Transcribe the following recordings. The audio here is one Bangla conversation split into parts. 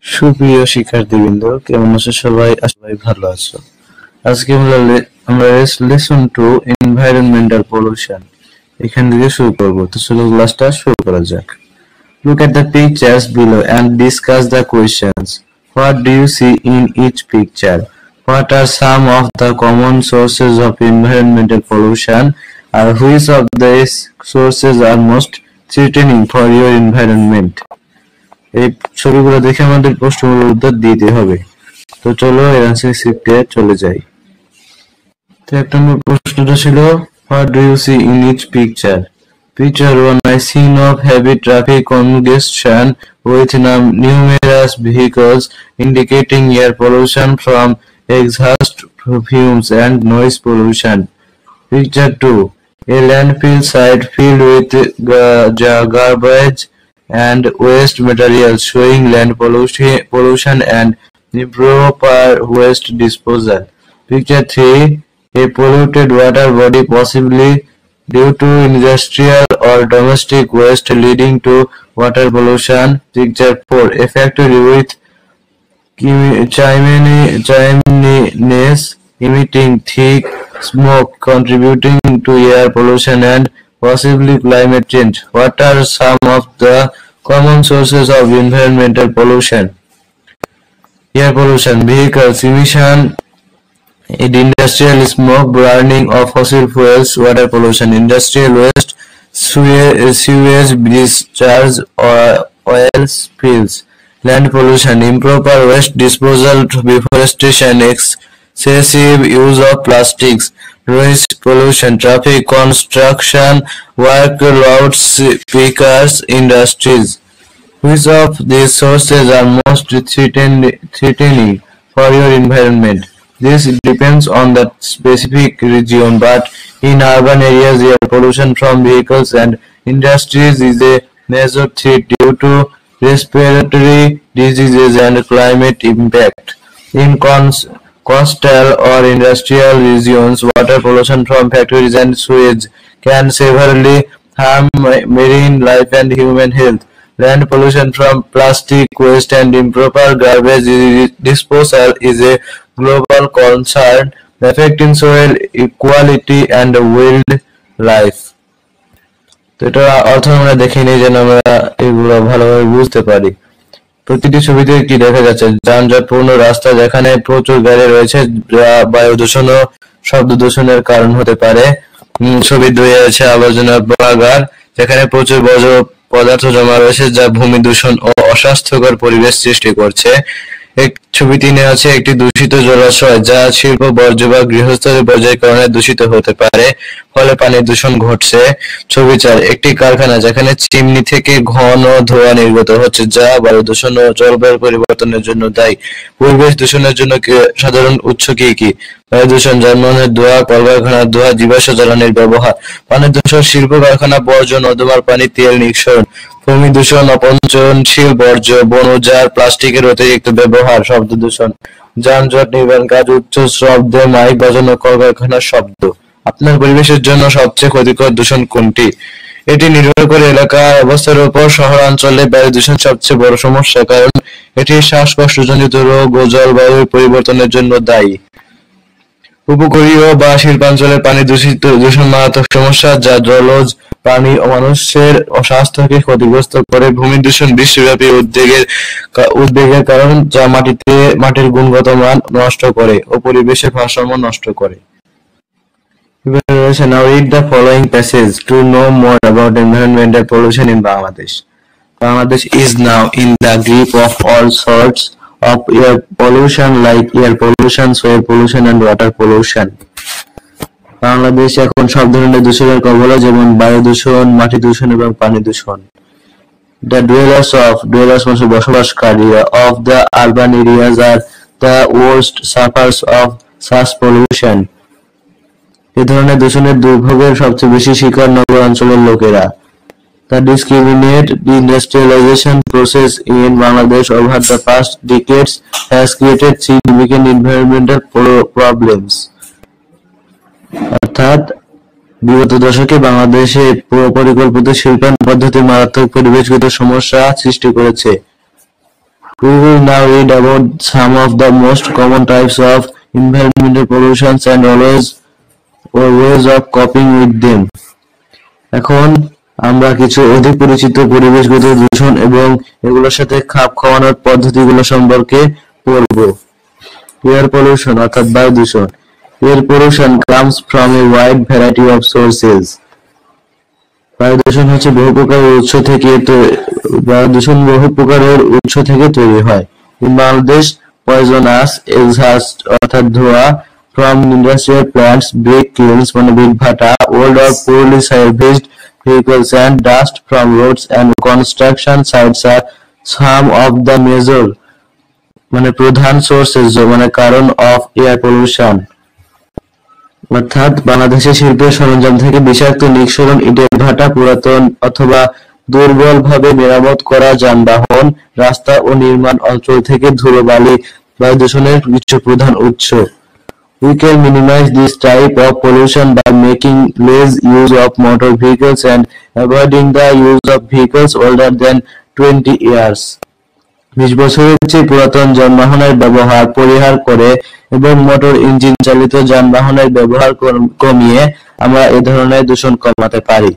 সুপ্রিয় শিক্ষার্থীবৃন্দ, কেমন আছো সবাই? আশা সবাই ভালো আছো। আজকে আমরা লেসন 2 এনভায়রনমেন্টাল পলিউশন এখান থেকে শুরু করব। তো চলো ক্লাসটা শুরু করা যাক। Look at the pictures below and discuss the questions. What do you see in each picture? What are some of the common sources of environmental pollution? Or which of these sources are most threatening for your environment? এই ছবিগুলো দেখে আমাদের প্রশ্নগুলোর উত্তর দিতে হবে। তো চলো এর অ্যান্সার শিটে চলে যাই। তো এক নম্বর প্রশ্নটা ছিল, What do you see in each picture? Picture 1, I scene of heavy traffic congestion with numerous vehicles indicating air pollution from exhaust fumes and noise pollution. Picture 2, a landfill site filled with garbage and waste materials showing land pollution and improper waste disposal. Picture 3, a polluted water body possibly due to industrial or domestic waste leading to water pollution. Picture 4, a factory with chimneys emitting thick smoke contributing to air pollution and possibly climate change. What are some of the common sources of environmental pollution? Air pollution, vehicles emission, industrial smoke, burning of fossil fuels. Water pollution, industrial waste, sewage discharge or oil spills. Land pollution, improper waste disposal, deforestation, excessive use of plastics. Noise pollution, traffic, construction, work, loudspeakers, industries. Which of these sources are most threatening for your environment? This depends on the specific region, but in urban areas, air pollution from vehicles and industries is a major threat due to respiratory diseases and climate impact. In coastal or industrial regions, water pollution from factories and sewage can severely harm marine life and human health. Land pollution from plastic waste and improper garbage disposal is a global concern affecting soil equality and wildlife. তো এটা অর্থ আমরা দেখে নিই যেন আমরা এগুলো ভালোভাবে বুঝতে পারি। প্রতিটি ছবিতে কি দেখা যাচ্ছে? যানজটপূর্ণ রাস্তা যেখানে প্রচুর গাড়ি রয়েছে, যা বায়ু দূষণ ও শব্দ দূষণের কারণ হতে পারে। ছবি 2 আছে আবর্জনা ভাগাড়, যেখানে প্রচুর বর্জ্য পদার্থ জমা রয়েছে যা ভূমি দূষণ ও অস্বাস্থ্যকর পরিবেশ সৃষ্টি করছে। ছবি 3 আছে একটি দূষিত জলাশয়, যা শিল্প বর্জ্য বা গৃহস্থলী বর্জ্যের কারণে দূষিত হতে পারে, ফলে পানি দূষণ ঘটছে। ছবি 4, একটি কারখানা যেখানে চিমনি থেকে ঘন ধোঁয়া নির্গত হচ্ছে, যা বায়ু দূষণ ও জলবায়ু পরিবর্তনের জন্য দায়ী। পরিবেশ দূষণের জন্য সাধারণ উৎস কি কি? বায়ু দূষণ, যানবাহনের ধোঁয়া, কলকারখানার ধোঁয়া, জীবাশ্ম জ্বালানির ব্যবহার। পানি দূষণ, শিল্প কারখানা বর্জ্য, নর্দমার পানি, তেল নিঃসরণ। ভূমি দূষণ, অপচনশীল বর্জ্য, বন উজাড়, প্লাস্টিকের অতিরিক্ত ব্যবহার। শব্দ দূষণ, যানজট নির্মাণ কাজ, উচ্চ শব্দে মাইক বাজানো, কলকারখানার শব্দ। আপনার পরিবেশের জন্য সবচেয়ে ক্ষতিকর দূষণ কোনটি? এটি নির্ভর করে এলাকার অবস্থার উপর। শহরাঞ্চলে বায়ু দূষণ সবচেয়ে বড় সমস্যা, কারণ এটি শ্বাসকষ্টজনিত রোগ ও জলবায়ু পরিবর্তনের জন্য দায়ী। উপকূলীয় বা শিল্পাঞ্চলের পানি দূষণ মারাত্মক সমস্যা, যা জলজ প্রাণী ও মানুষের স্বাস্থ্যকে ক্ষতিগ্রস্ত করে। ভূমি দূষণ বিশ্বব্যাপী উদ্বেগের কারণ, যা মাটির গুণগত মান নষ্ট করে ও পরিবেশের ভারসাম্য নষ্ট করে। Now read the following passage to know more about environmental pollution in Bangladesh. Bangladesh is now in the grip of all sorts of air pollution like air pollution, soil pollution and water pollution. Bangladesh এখন সব ধরনের দূষণের কবলে, যেমন বায়ু দূষণ, মাটি দূষণ এবং পানি দূষণ। The dwellers মানে বসবাসকারী of the urban areas are the worst sufferers of such pollution. এই ধরনের দূষণের দুর্ভোগের সবচেয়ে বেশি শিকার নগর অঞ্চলের লোকেরা। The discriminate industrialization process in Bangladesh over the past decades has created significant environmental problems. অর্থাৎ বিগত দশকে বাংলাদেশে পরিকল্পিত শিল্পায়ন পদ্ধতি মারাত্মক পরিবেশগত সমস্যা সৃষ্টি করেছে। We will now read about some of the most common types of environmental pollutions and always or ways of coping with them. এখন আমরা কিছু অধিক পরিচিত পরিবেশগত দূষণ এবং এগুলোর সাথে খাপ খাওয়ানোর পদ্ধতিগুলো সম্পর্কে পড়ব। এয়ার পলিউশন অর্থাৎ বায়ু দূষণ। Air pollution comes from a wide variety of sources. বায়ু দূষণ হচ্ছে বহু প্রকারের উৎস থেকে তৈরি হয়। In Bangladesh, poisonous exhaust অর্থাৎ ধোঁয়া from industrial plants, brick kilns মানে বিট ভাটা, old or poorly salvaged vehicles and dust from roads and construction sites are some of the major মানে প্রধান sources মানে কারণ of air pollution. অর্থাৎ বাংলাদেশের শিল্পের সরঞ্জাম থেকে বিষাক্ত নিঃসরণ, ইটের ভাটা, পুরাতন অথবা দুর্বলভাবে মেরামত করা যানবাহন, রাস্তা ও নির্মাণ অঞ্চল থেকে ধুলোবালি বায়ু দূষণের কিছু প্রধান উৎস। We can minimize this type of pollution by making less use of motor vehicles and avoiding the use of vehicles older than 20 years. 20 বছরের চেয়ে পুরাতন যানবাহনের ব্যবহার পরিহার করে এবং মোটর ইঞ্জিন চালিত যানবাহনের ব্যবহার কমিয়ে আমরা এই ধরনের দূষণ কমাতে পারি।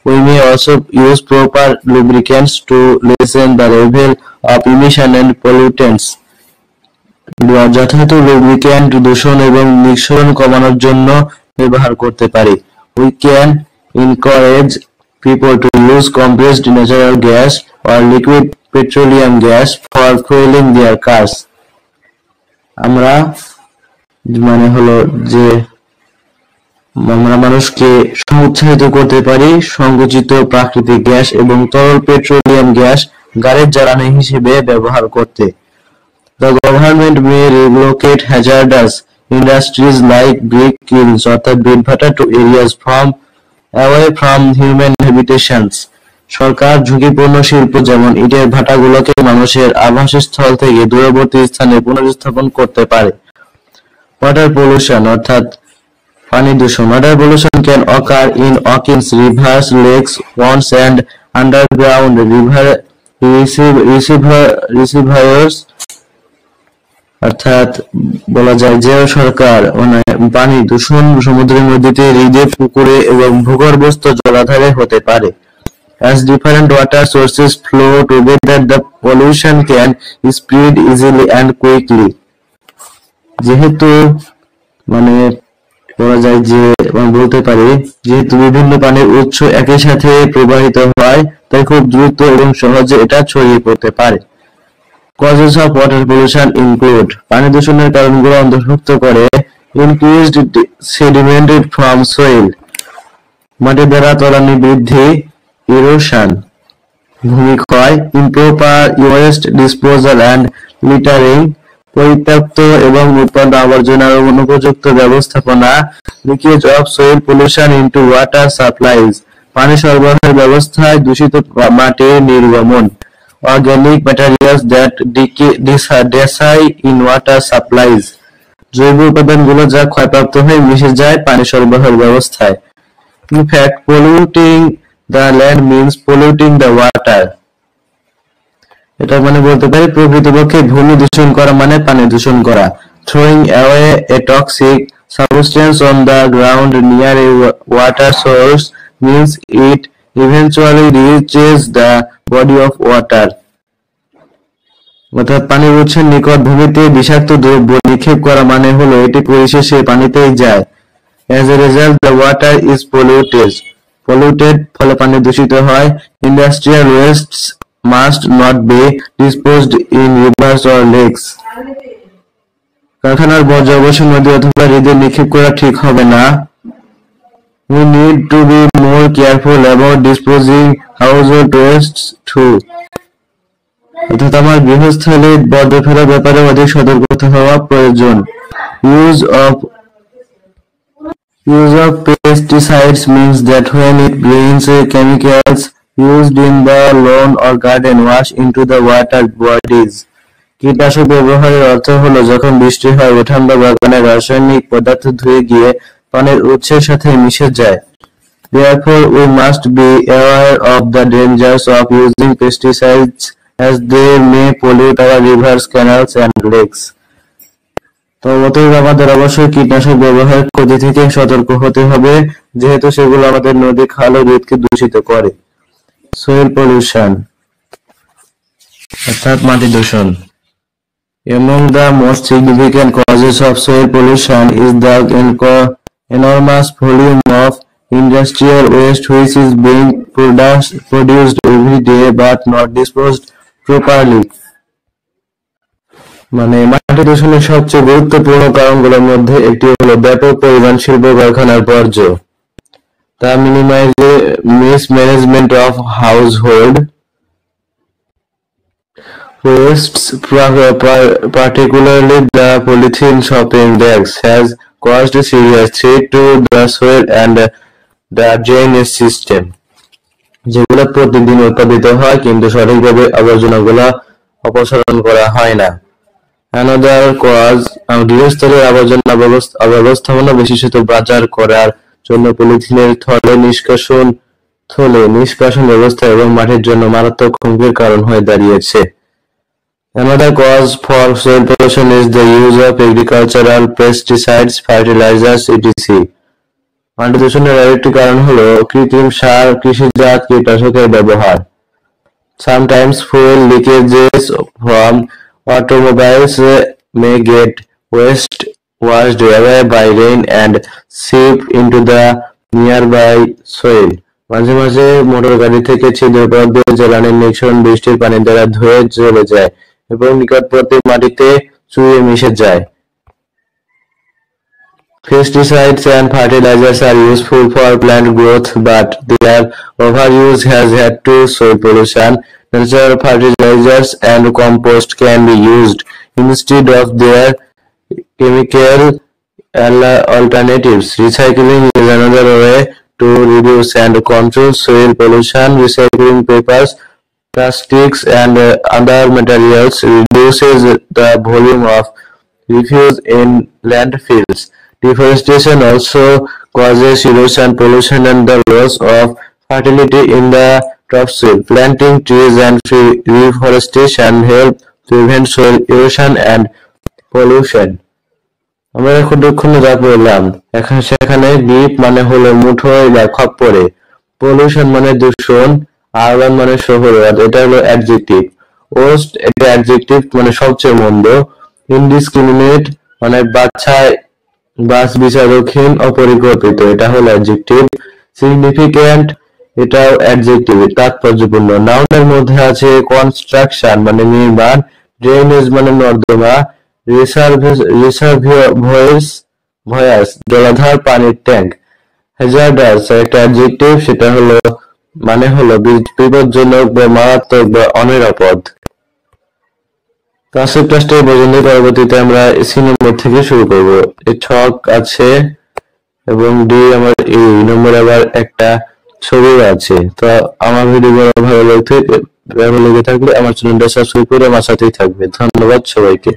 We may also use proper lubricants to lessen the level of emission and pollutants. যথাযথ lubricant দূষণ এবং নিঃসরণ কমানোর জন্য ব্যবহার করতে পারি। We can encourage people to use compressed natural gas or liquid petroleum gas for fueling their cars. আমরা মানে হলো যে আমরা মানুষকে উৎসাহিত করতে পারি সংকুচিত প্রাকৃতিক গ্যাস এবং তরল পেট্রোলিয়াম গ্যাস গাড়ির জ্বালানি হিসেবে ব্যবহার করতে। The government may relocate hazardous industries like brick kilns অর্থাৎ বিট ভাটা to areas away from human habitations. সরকার ঝুঁকিপূর্ণ শিল্প যেমন ইটের ভাটাগুলোকে মানুষের আবাসস্থল থেকে দূরবর্তী স্থানে পুনর্স্থাপন করতে পারে। Water pollution অর্থাৎ পানি দূষণ। Water pollution can occur in oceans, rivers, lakes, ponds and underground river reservoirs. অর্থাৎ বলা যায় যে সরকার মানে পানি দূষণ সমুদ্রের নদীতে, হ্রদে, পুকুরে এবং ভূগর্ভস্থ জলাধারে হতে পারে। As different water sources flow together, the pollution can spread easily and quickly. যেহেতু মানে বলা যায় যে বলতে পারি যেহেতু বিভিন্ন পানির উৎস একই সাথে প্রবাহিত হয় তাই খুব দ্রুত এবং সহজে এটা ছড়িয়ে পড়তে পারে। Causes of water pollution include পানি দূষণের কারণগুলো অন্তর্ভুক্ত করে increased sediment from soil মাটি দ্বারা তলানি বৃদ্ধি, erosion ভূমিক্ষয়, improper waste disposal and littering পরিত্যক্ত এবং উৎপাদিত আবর্জনার অনুপযুক্ত ব্যবস্থাপনা, leakage of soil pollution into water supplies পানি সরবরাহের ব্যবস্থায় দূষিত মাটির নির্গমন, organic materials that decay in water supplies জৈব উপাদানগুলো যা ক্ষয়প্রাপ্ত হয়ে মিশে যায় পানি সরবরাহের ব্যবস্থায়। In fact, polluting the land means polluting the water. এটা মানে বলতে পারি প্রকৃতপক্ষে ভূমি দূষণ করা মানে পানি দূষণ করা। Throwing away a toxic substance on the ground near a water source means it eventually reaches the body of water. অর্থাৎ পানির উৎসের নিকট ভূমিতে বিষাক্ত দ্রব্য নিক্ষেপ করা মানে হলো এটি পরিশেষে পানিতেই যায়। As a result, the water is polluted ফলে পানি দূষিত হয়। Industrial wastes must not be disposed in rivers or lakes. কারখানার বর্জ্য অবশ্যই নদী অথবা হ্রদে নিক্ষেপ করা ঠিক হবে না। We need to be more careful about disposing household wastes too. অর্থাৎ আমার গৃহস্থালির বর্জ্য ফেলার ব্যাপারে অধিক সতর্ক হওয়া প্রয়োজন। Use of pesticides means that when it brings chemicals used in the lawn or garden wash into the water bodies. কীটনাশক ব্যবহারের অর্থ হলো যখন বৃষ্টি হয় উঠান বা বাগানের রাসায়নিক পদার্থ ধুয়ে গিয়ে পানির উৎসের সাথে মিশে যায়। Therefore, we must be aware of the dangers of using pesticides as they may pollute our rivers, canals and lakes. তো অতএব আমাদের অবশ্যই কীটনাশক ব্যবহারের ক্ষতি থেকে সতর্ক হতে হবে, যেহেতু সেগুলো আমাদের নদী, খাল ও হ্রদকে দূষিত করে। সোয়েল পলিউশন অর্থাৎ মাটি দূষণ। Among the most significant causes of soil pollution is the enormous volume of industrial waste which is being produced every day but not disposed properly. মানে মাটি দূষণের সবচেয়ে গুরুত্বপূর্ণ কারণগুলোর মধ্যে একটি হলো ব্যাপক পরিমাণ শিল্প কারখানার বর্জ্য, the mismanagement of household wastes, particularly the polythene shopping bags, has caused a serious threat to the soil and the drainage system. যেগুলো প্রতিদিন উৎপাদিত হয় কিন্তু সঠিকভাবে আবর্জনাগুলো অপসারণ করা হয় না। Another cause, গৃহস্থলের আবর্জনা ব্যবস্থাপনা, বিশেষত বাজার করার জন্য পলিথিনের থলে নিষ্কাশন ব্যবস্থা এবং মাটির জন্য মারাত্মক হুমকির কারণ হয়ে দাঁড়িয়েছে। Another cause for soil pollution is the use of agricultural pesticides, fertilizers, etc. মাটি দূষণের আরেকটি কারণ হলো কৃত্রিম সার, কৃষিজাত কীটনাশকের ব্যবহার। Sometimes fuel leakages from automobiles may get washed away by rain and seep into the nearby soil. মাঝে মাঝে মোটর গাড়ি থেকে ছিদ্র পথ দিয়ে জ্বালানির নিঃসরণ বৃষ্টির পানি দ্বারা ধুয়ে চলে যায় এবং নিকটবর্তী মাটিতে চুইয়ে মিশে যায়। Pesticides and fertilizers are useful for plant growth, but their overuse has led to soil pollution. Natural fertilizers and compost can be used instead of their chemical alternatives. Recycling is another way to reduce and control soil pollution. Recycling papers, plastics and other materials reduces the volume of refuse in landfills. Deforestation also causes erosion, pollution and the loss of fertility in the topsoil. Planting trees and reforestation help prevent soil erosion and pollution. আমরা এখন যা বললাম, সেখানে ডিপ মানে হলো মুঠোয় বা খপ্পরে, পলিউশন মানে দূষণ, আরবান মানে শহর, এটা হলো অ্যাডজেক্টিভ। ওস্ট এটা অ্যাডজেক্টিভ মানে সবচেয়ে মন্দ। ইনডিসক্রিমিনেট মানে বাছ বিচারহীন, অপরিকল্পিত, এটা হলো অ্যাডজেক্টিভ। সিগনিফিক্যান্ট এটাও অ্যাডজেক্টিভ, তাৎপর্যপূর্ণ। নাউনের মধ্যে আছে কনস্ট্রাকশন মানে নির্মাণ, ড্রেনেজ মানে নর্দমা, রিসার্ভয়ার্স জলাধার, পানির ট্যাঙ্ক। হ্যাজার্ডাস একটা অ্যাডজেক্টিভ, সেটা হলো মানে হলো বিপজ্জনক বা মারাত্মক বা অনিরাপদ। আজকের ক্লাসটা পর্যন্ত, পরবর্তীতে আমরা সি নম্বর থেকে শুরু করব। এই ছক আছে এবং ডি আমার এই নম্বর আবার একটা ছবি আছে। তো আমার ভিডিও ভালো লেগে থাকলে আমার চ্যানেলটা সাবস্ক্রাইব করে আমার সাথেই থাকবে। ধন্যবাদ সবাইকে।